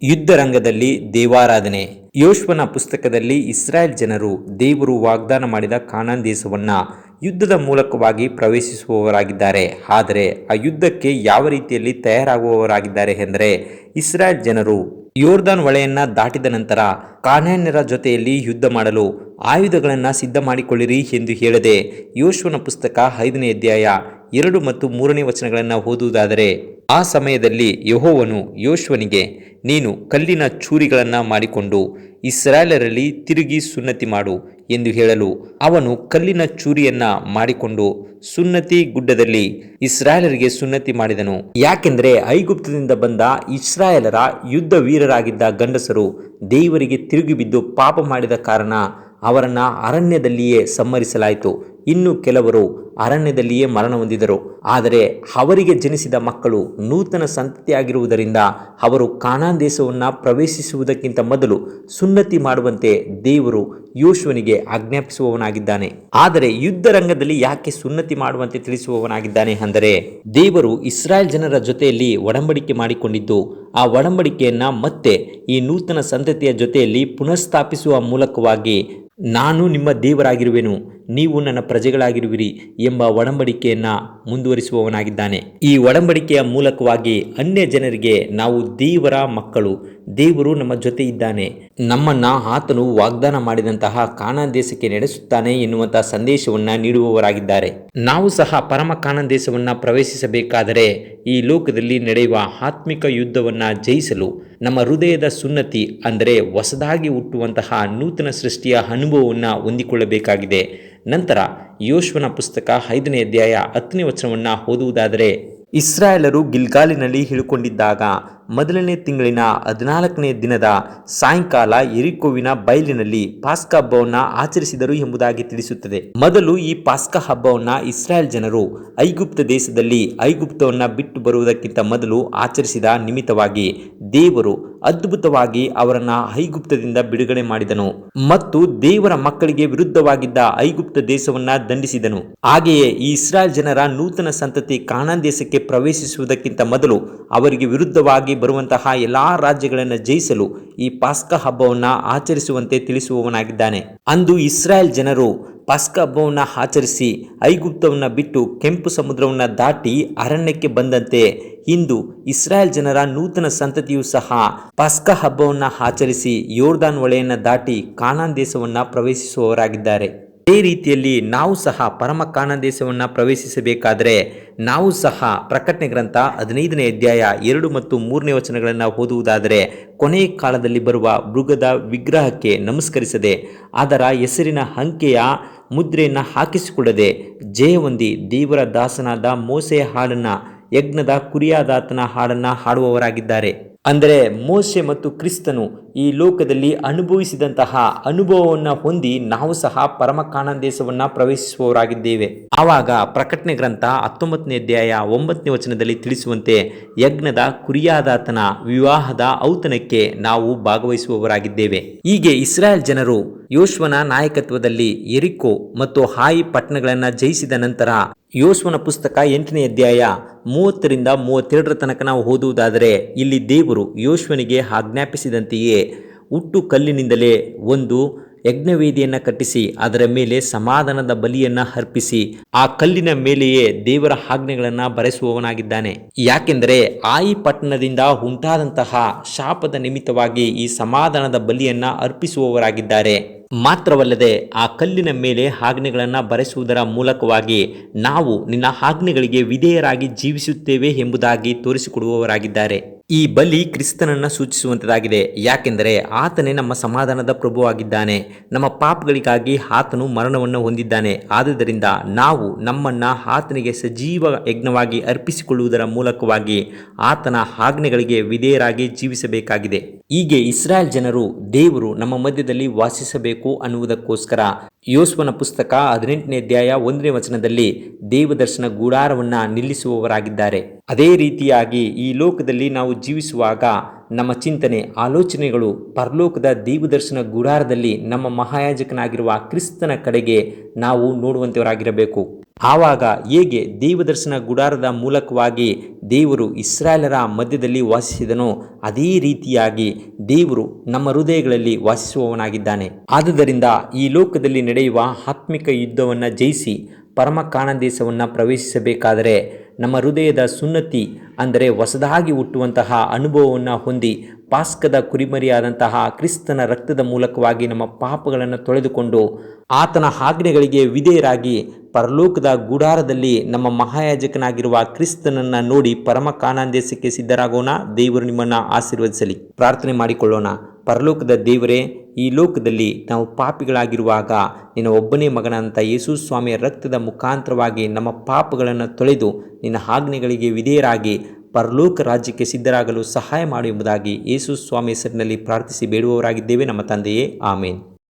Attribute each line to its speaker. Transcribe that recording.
Speaker 1: ಯುದ್ಧ ರಂಗದಲ್ಲಿ ದೇವಾರಾಧನೆ. ಯೋಶ್ವನ ಪುಸ್ತಕದಲ್ಲಿ ಇಸ್ರಾಯೇಲ್ ಜನರು ದೇವರು ವಾಗ್ದಾನ ಮಾಡಿದ ಕಾನಾನ್ ದೇಶವನ್ನ ಯುದ್ಧದ ಮೂಲಕವಾಗಿ ಪ್ರವೇಶಿಸುವವರಾಗಿದ್ದಾರೆ. ಆದರೆ ಆ ಯುದ್ಧಕ್ಕೆ ಯಾವ ರೀತಿಯಲ್ಲಿ ತಯಾರಾಗುವವರಾಗಿದ್ದಾರೆ ಎಂದರೆ, ಇಸ್ರಾಯೇಲ್ ಜನರು ಯೋರ್ದಾನ್ ಹೊಳೆಯನ್ನ ದಾಟಿದ ನಂತರ ಕಾನಾನ್ಯರ ಜೊತೆಯಲ್ಲಿ ಯುದ್ಧ ಮಾಡಲು ಆಯುಧಗಳನ್ನು ಸಿದ್ಧ ಮಾಡಿಕೊಳ್ಳಿರಿ ಎಂದು ಹೇಳದೆ, ಯೋಶ್ವನ ಪುಸ್ತಕ 5ನೇ ಅಧ್ಯಾಯ 2 ಮತ್ತು 3ನೇ ವಚನಗಳನ್ನು ಓದುವುದಾದರೆ, ಆ ಸಮಯದಲ್ಲಿ ಯೆಹೋವನು ಯೋಶ್ವನಿಗೆ, ನೀನು ಕಲ್ಲಿನ ಚೂರಿಗಳನ್ನು ಮಾಡಿಕೊಂಡು ಇಸ್ರಾಯೇಲರಲ್ಲಿ ತಿರುಗಿ ಸುನ್ನತಿ ಮಾಡು ಎಂದು ಹೇಳಲು, ಅವನು ಕಲ್ಲಿನ ಚೂರಿಯನ್ನ ಮಾಡಿಕೊಂಡು ಸುನ್ನತಿ ಗುಡ್ಡದಲ್ಲಿ ಇಸ್ರಾಯೇಲರಿಗೆ ಸುನ್ನತಿ ಮಾಡಿದನು. ಯಾಕೆಂದರೆ ಐಗುಪ್ತದಿಂದ ಬಂದ ಇಸ್ರಾಯೇಲರ ಯುದ್ಧ ವೀರರಾಗಿದ್ದ ಗಂಡಸರು ದೇವರಿಗೆ ತಿರುಗಿ ಬಿದ್ದು ಪಾಪ ಮಾಡಿದ ಕಾರಣ ಅವರನ್ನ ಅರಣ್ಯದಲ್ಲಿಯೇ ಸಂಹರಿಸಲಾಯಿತು. ಇನ್ನು ಕೆಲವರು ಅರಣ್ಯದಲ್ಲಿಯೇ ಮರಣ ಹೊಂದಿದರು. ಆದರೆ ಅವರಿಗೆ ಜನಿಸಿದ ಮಕ್ಕಳು ನೂತನ ಸಂತತಿಯಾಗಿರುವುದರಿಂದ ಅವರು ಕಾನಾನ್ ದೇಶವನ್ನು ಪ್ರವೇಶಿಸುವುದಕ್ಕಿಂತ ಮೊದಲು ಸುನ್ನತಿ ಮಾಡುವಂತೆ ದೇವರು ಯೋಶ್ವನಿಗೆ ಆಜ್ಞಾಪಿಸುವವನಾಗಿದ್ದಾನೆ. ಆದರೆ ಯುದ್ಧ ರಂಗದಲ್ಲಿ ಯಾಕೆ ಸುನ್ನತಿ ಮಾಡುವಂತೆ ತಿಳಿಸುವವನಾಗಿದ್ದಾನೆ ಅಂದರೆ, ದೇವರು ಇಸ್ರಾಯೇಲ್ ಜನರ ಜೊತೆಯಲ್ಲಿ ಒಡಂಬಡಿಕೆ ಮಾಡಿಕೊಂಡಿದ್ದು, ಆ ಒಡಂಬಡಿಕೆಯನ್ನ ಮತ್ತೆ ಈ ನೂತನ ಸಂತತಿಯ ಜೊತೆಯಲ್ಲಿ ಪುನಃಸ್ಥಾಪಿಸುವ ಮೂಲಕವಾಗಿ, ನಾನು ನಿಮ್ಮ ದೇವರಾಗಿರುವೆನು, ನೀವು ನನ್ನ ಪ್ರಜೆಗಳಾಗಿರುವಿರಿ ಎಂಬ ಒಡಂಬಡಿಕೆಯನ್ನ ಮುಂದುವರಿಸುವವನಾಗಿದ್ದಾನೆ. ಈ ಒಡಂಬಡಿಕೆಯ ಮೂಲಕವಾಗಿ ಅನ್ಯ ಜನರಿಗೆ ನಾವು ದೇವರ ಮಕ್ಕಳು, ದೇವರು ನಮ್ಮ ಜೊತೆ ಇದ್ದಾನೆ, ನಮ್ಮನ್ನ ಆತನು ವಾಗ್ದಾನ ಮಾಡಿದಂತಹ ಕಾನಾನ್ ದೇಶಕ್ಕೆ ನಡೆಸುತ್ತಾನೆ ಎನ್ನುವಂತಹ ಸಂದೇಶವನ್ನ ನೀಡುವವರಾಗಿದ್ದಾರೆ. ನಾವು ಸಹ ಪರಮ ಕಾನಾನ್ ದೇಶವನ್ನ ಪ್ರವೇಶಿಸಬೇಕಾದರೆ ಈ ಲೋಕದಲ್ಲಿ ನಡೆಯುವ ಆತ್ಮಿಕ ಯುದ್ಧವನ್ನ ಜಯಿಸಲು ನಮ್ಮ ಹೃದಯದ ಸುನ್ನತಿ ಅಂದರೆ ಹೊಸದಾಗಿ ಹುಟ್ಟುವಂತಹ ನೂತನ ಸೃಷ್ಟಿಯ ಅನುಭವವನ್ನು ಹೊಂದಿಕೊಳ್ಳಬೇಕಾಗಿದೆ. ನಂತರ ಯೋಶ್ವನ ಪುಸ್ತಕ 5ನೇ ಅಧ್ಯಾಯ 10ನೇ ವಚನವನ್ನು ಓದುವುದಾದರೆ, ಇಸ್ರಾಯೇಲರು ಗಿಲ್ಗಾಲಿನಲ್ಲಿ ಇಳುಕೊಂಡಿದ್ದಾಗ ಮೊದಲನೇ ತಿಂಗಳಿನ 14ನೇ ದಿನದ ಸಾಯಂಕಾಲ ಯೆರಿಕೋವಿನ ಬಯಲಿನಲ್ಲಿ ಪಾಸ್ಕ ಹಬ್ಬವನ್ನು ಆಚರಿಸಿದರು ಎಂಬುದಾಗಿ ತಿಳಿಸುತ್ತದೆ. ಮೊದಲು ಈ ಪಾಸ್ಕ ಹಬ್ಬವನ್ನು ಇಸ್ರಾಯೇಲ್ ಜನರು ಐಗುಪ್ತ ದೇಶದಲ್ಲಿ ಐಗುಪ್ತವನ್ನು ಬಿಟ್ಟು ಬರುವುದಕ್ಕಿಂತ ಮೊದಲು ಆಚರಿಸಿದ ನಿಮಿತ್ತವಾಗಿ ದೇವರು ಅದ್ಭುತವಾಗಿ ಅವರನ್ನ ಐಗುಪ್ತದಿಂದ ಬಿಡುಗಡೆ ಮಾಡಿದನು ಮತ್ತು ದೇವರ ಮಕ್ಕಳಿಗೆ ವಿರುದ್ಧವಾಗಿದ್ದ ಐಗುಪ್ತ ದೇಶವನ್ನ ದಂಡಿಸಿದನು. ಹಾಗೆಯೇ ಈ ಇಸ್ರಾಯೇಲ್ ಜನರ ನೂತನ ಸಂತತಿ ಕಾನಾನ್ ದೇಶಕ್ಕೆ ಪ್ರವೇಶಿಸುವುದಕ್ಕಿಂತ ಮೊದಲು ಅವರಿಗೆ ವಿರುದ್ಧವಾಗಿ ಬರುವಂತಹ ಎಲ್ಲಾ ರಾಜ್ಯಗಳನ್ನು ಜಯಿಸಲು ಈ ಪಾಸ್ಕ ಹಬ್ಬವನ್ನು ಆಚರಿಸುವಂತೆ ತಿಳಿಸುವವನಾಗಿದ್ದಾನೆ. ಅಂದು ಇಸ್ರಾಯೇಲ್ ಜನರು ಪಾಸ್ಕ ಹಬ್ಬವನ್ನು ಆಚರಿಸಿ ಐಗುಪ್ತವನ್ನು ಬಿಟ್ಟು ಕೆಂಪು ಸಮುದ್ರವನ್ನು ದಾಟಿ ಅರಣ್ಯಕ್ಕೆ ಬಂದಂತೆ ಇಂದು ಇಸ್ರಾಯೇಲ್ ಜನರ ನೂತನ ಸಂತತಿಯು ಸಹ ಪಾಸ್ಕ ಹಬ್ಬವನ್ನು ಆಚರಿಸಿ ಯೋರ್ದಾನ್ ಹೊಳೆಯನ್ನು ದಾಟಿ ಕಾನಾನ್ ದೇಶವನ್ನು ಪ್ರವೇಶಿಸುವವರಾಗಿದ್ದಾರೆ. ಅದೇ ರೀತಿಯಲ್ಲಿ ನಾವು ಸಹ ಪರಮ ಕಾನಾನ್ ದೇಶವನ್ನು ಪ್ರವೇಶಿಸಬೇಕಾದರೆ ನಾವು ಸಹ ಪ್ರಕಟಣೆ ಗ್ರಂಥ 15ನೇ ಅಧ್ಯಾಯ 2 ಮತ್ತು 3ನೇ ವಚನಗಳನ್ನು ಓದುವುದಾದರೆ, ಕೊನೆಯ ಕಾಲದಲ್ಲಿ ಬರುವ ಮೃಗದ ವಿಗ್ರಹಕ್ಕೆ ನಮಸ್ಕರಿಸದೆ ಅದರ ಹೆಸರಿನ ಅಂಕೆಯ ಮುದ್ರೆಯನ್ನು ಹಾಕಿಸಿಕೊಳ್ಳದೆ ಜಯವೊಂದಿ ದೇವರ ದಾಸನಾದ ಮೋಸೆಯ ಹಾಡನ್ನು, ಯಜ್ಞದ ಕುರಿಯಾದಾತನ ಹಾಡನ್ನು ಹಾಡುವವರಾಗಿದ್ದಾರೆ. ಅಂದರೆ ಮೋಶೆ ಮತ್ತು ಕ್ರಿಸ್ತನು ಈ ಲೋಕದಲ್ಲಿ ಅನುಭವಿಸಿದಂತಹ ಅನುಭವವನ್ನು ಹೊಂದಿ ನಾವು ಸಹ ಪರಮ ಕಾನಾನ್ ದೇಶವನ್ನು ಪ್ರವೇಶಿಸುವವರಾಗಿದ್ದೇವೆ. ಆವಾಗ ಪ್ರಕಟಣೆ ಗ್ರಂಥ 19ನೇ ಅಧ್ಯಾಯ 9ನೇ ವಚನದಲ್ಲಿ ತಿಳಿಸುವಂತೆ ಯಜ್ಞದ ಕುರಿಯಾದಾತನ ವಿವಾಹದ ಔತಣಕ್ಕೆ ನಾವು ಭಾಗವಹಿಸುವವರಾಗಿದ್ದೇವೆ. ಹೀಗೆ ಇಸ್ರಾಯೇಲ್ ಜನರು ಯೋಶ್ವನ ನಾಯಕತ್ವದಲ್ಲಿ ಯೆರಿಕೋ ಮತ್ತು ಹಾಯಿ ಪಟ್ಟಣಗಳನ್ನು ಜಯಿಸಿದ ನಂತರ ಯೋಶ್ವನ ಪುಸ್ತಕ 8ನೇ ಅಧ್ಯಾಯ 30ರಿಂದ 32 ತನಕ ನಾವು ಓದುವುದಾದರೆ, ಇಲ್ಲಿ ದೇವರು ಯೋಶ್ವನಿಗೆ ಆಜ್ಞಾಪಿಸಿದಂತೆಯೇ ಹುಟ್ಟು ಕಲ್ಲಿನಿಂದಲೇ ಒಂದು ಯಜ್ಞವೇದಿಯನ್ನು ಕಟ್ಟಿಸಿ ಅದರ ಮೇಲೆ ಸಮಾಧಾನದ ಬಲಿಯನ್ನು ಅರ್ಪಿಸಿ ಆ ಕಲ್ಲಿನ ಮೇಲೆಯೇ ದೇವರ ಆಜ್ಞೆಗಳನ್ನು ಬರೆಸುವವನಾಗಿದ್ದಾನೆ. ಯಾಕೆಂದರೆ ಆಯಿ ಪಟ್ಟಣದಿಂದ ಉಂಟಾದಂತಹ ಶಾಪದ ನಿಮಿತ್ತವಾಗಿ ಈ ಸಮಾಧಾನದ ಬಲಿಯನ್ನು ಅರ್ಪಿಸುವವರಾಗಿದ್ದಾರೆ. ಮಾತ್ರವಲ್ಲದೆ ಆ ಕಲ್ಲಿನ ಮೇಲೆ ಆಜ್ಞೆಗಳನ್ನು ಬರೆಸುವುದರ ಮೂಲಕವಾಗಿ ನಾವು ನಿನ್ನ ಆಜ್ಞೆಗಳಿಗೆ ವಿಧೇಯರಾಗಿ ಜೀವಿಸುತ್ತೇವೆ ಎಂಬುದಾಗಿ ತೋರಿಸಿಕೊಡುವವರಾಗಿದ್ದಾರೆ. ಈ ಬಲಿ ಕ್ರಿಸ್ತನನ್ನು ಸೂಚಿಸುವಂಥದ್ದಾಗಿದೆ. ಯಾಕೆಂದರೆ ಆತನೇ ನಮ್ಮ ಸಮಾಧಾನದ ಪ್ರಭುವಾಗಿದ್ದಾನೆ. ನಮ್ಮ ಪಾಪಗಳಿಗಾಗಿ ಆತನು ಮರಣವನ್ನು ಹೊಂದಿದ್ದಾನೆ. ಆದುದರಿಂದ ನಾವು ನಮ್ಮನ್ನು ಆತನಿಗೆ ಸಜೀವ ಯಜ್ಞವಾಗಿ ಅರ್ಪಿಸಿಕೊಳ್ಳುವುದರ ಮೂಲಕವಾಗಿ ಆತನ ಆಜ್ಞೆಗಳಿಗೆ ವಿಧೇಯರಾಗಿ ಜೀವಿಸಬೇಕಾಗಿದೆ. ಹೀಗೆ ಇಸ್ರಾಯೇಲ್ ಜನರು ದೇವರು ನಮ್ಮ ಮಧ್ಯದಲ್ಲಿ ವಾಸಿಸಬೇಕು ಅನ್ನುವುದಕ್ಕೋಸ್ಕರ ಯೋಶ್ವನ ಪುಸ್ತಕ 18ನೇ ಅಧ್ಯಾಯ 1ನೇ ವಚನದಲ್ಲಿ ದೇವದರ್ಶನ ಗುಡಾರವನ್ನು ನಿಲ್ಲಿಸುವವರಾಗಿದ್ದಾರೆ. ಅದೇ ರೀತಿಯಾಗಿ ಈ ಲೋಕದಲ್ಲಿ ನಾವು ಜೀವಿಸುವಾಗ ನಮ್ಮ ಚಿಂತನೆ ಆಲೋಚನೆಗಳು ಪರಲೋಕದ ದೇವದರ್ಶನ ಗುಡಾರದಲ್ಲಿ ನಮ್ಮ ಮಹಾಯಾಜಕನಾಗಿರುವ ಕ್ರಿಸ್ತನ ಕಡೆಗೆ ನಾವು ನೋಡುವಂತವರಾಗಿರಬೇಕು. ಆವಾಗ ಹೇಗೆ ದೇವದರ್ಶನ ಗುಡಾರದ ಮೂಲಕವಾಗಿ ದೇವರು ಇಸ್ರಾಯೇಲರ ಮಧ್ಯದಲ್ಲಿ ವಾಸಿಸಿದನೋ ಅದೇ ರೀತಿಯಾಗಿ ದೇವರು ನಮ್ಮ ಹೃದಯಗಳಲ್ಲಿ ವಾಸಿಸುವವನಾಗಿದ್ದಾನೆ. ಆದುದರಿಂದ ಈ ಲೋಕದಲ್ಲಿ ನಡೆಯುವ ಆತ್ಮಿಕ ಯುದ್ಧವನ್ನು ಜಯಿಸಿ ಪರಮ ಕಾನಾನ್ ದೇಶವನ್ನು ಪ್ರವೇಶಿಸಬೇಕಾದರೆ ನಮ್ಮ ಹೃದಯದ ಸುನ್ನತಿ ಅಂದರೆ ಹೊಸದಾಗಿ ಹುಟ್ಟುವಂತಹ ಅನುಭವವನ್ನು ಹೊಂದಿ ಪಾಸ್ಕದ ಕುರಿಮರಿಯಾದಂತಹ ಕ್ರಿಸ್ತನ ರಕ್ತದ ಮೂಲಕವಾಗಿ ನಮ್ಮ ಪಾಪಗಳನ್ನು ತೊಳೆದುಕೊಂಡು ಆತನ ಆಜ್ಞೆಗಳಿಗೆ ವಿಧೇಯರಾಗಿ ಪರಲೋಕದ ಗುಡಾರದಲ್ಲಿ ನಮ್ಮ ಮಹಾಯಾಜಕನಾಗಿರುವ ಕ್ರಿಸ್ತನನ್ನು ನೋಡಿ ಪರಮ ಕಾನಾನ್ ದೇಶಕ್ಕೆ ಸಿದ್ಧರಾಗೋಣ. ದೇವರು ನಿಮ್ಮನ್ನು ಆಶೀರ್ವದಿಸಲಿ. ಪ್ರಾರ್ಥನೆ ಮಾಡಿಕೊಳ್ಳೋಣ. ಪರಲೋಕದ ದೇವರೇ, ಈ ಲೋಕದಲ್ಲಿ ನಾವು ಪಾಪಿಗಳಾಗಿರುವಾಗ ನಿನ್ನ ಒಬ್ಬನೇ ಮಗನಂತ ಯೇಸು ಸ್ವಾಮಿಯ ರಕ್ತದ ಮುಖಾಂತರವಾಗಿ ನಮ್ಮ ಪಾಪಗಳನ್ನು ತೊಳೆದು ನಿನ್ನ ಆಜ್ಞೆಗಳಿಗೆ ವಿಧೇಯರಾಗಿ ಪರಲೋಕ ರಾಜ್ಯಕ್ಕೆ ಸಿದ್ಧರಾಗಲು ಸಹಾಯ ಮಾಡು ಎಂಬುದಾಗಿ ಯೇಸು ಸ್ವಾಮಿ ಹೆಸರಿನಲ್ಲಿ ಪ್ರಾರ್ಥಿಸಿ ಬೇಡುವವರಾಗಿದ್ದೇವೆ ನಮ್ಮ ತಂದೆಯೇ, ಆಮೇನ್.